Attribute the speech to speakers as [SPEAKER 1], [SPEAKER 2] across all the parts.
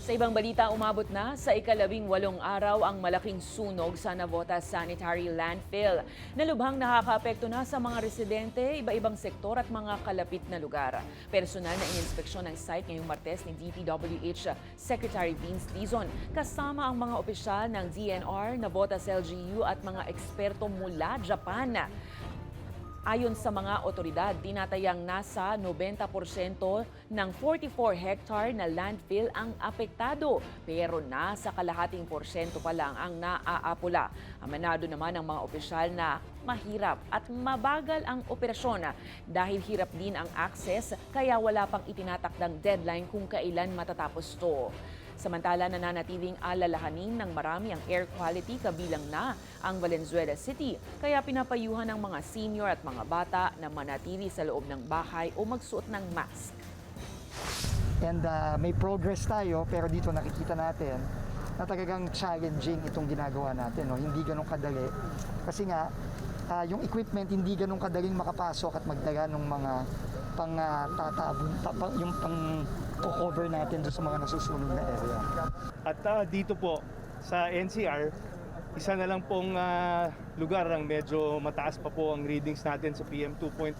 [SPEAKER 1] Sa ibang balita, umabot na sa ika-18 araw ang malaking sunog sa Navotas Sanitary Landfill na lubhang nakakaapekto na sa mga residente, iba-ibang sektor at mga kalapit na lugar. Personal na ininspeksyon ng site ngayong Martes ni DPWH Secretary Vince Dizon kasama ang mga opisyal ng DNR, Navotas LGU at mga eksperto mula Japan. Ayon sa mga otoridad, tinatayang nasa 90% ng 44 hectare na landfill ang apektado, pero nasa kalahating porsyento pa lang ang naaapula. Aminado naman ang mga opisyal na mahirap at mabagal ang operasyon dahil hirap din ang access kaya wala pang itinatakdang deadline kung kailan matatapos to. Samantala, nananatiling alalahanin ng marami ang air quality kabilang na ang Valenzuela City. Kaya pinapayuhan ng mga senior at mga bata na manatili sa loob ng bahay o magsuot ng mask.
[SPEAKER 2] And may progress tayo pero dito nakikita natin na talagang challenging itong ginagawa natin. No? Hindi ganun kadali. Kasi nga, yung equipment hindi ganun kadaling makapasok at magdala ng mga yung pang-cover natin doon sa mga nasusunod na area.
[SPEAKER 3] At dito po sa NCR, isa na lang pong lugar ang medyo mataas pa po ang readings natin sa PM 2.5.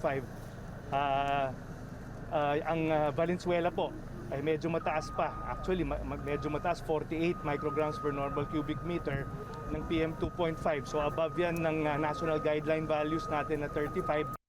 [SPEAKER 3] Ang Valenzuela po ay medyo mataas pa. Actually, medyo mataas, 48 micrograms per normal cubic meter ng PM 2.5. So above yan ng national guideline values natin na 35.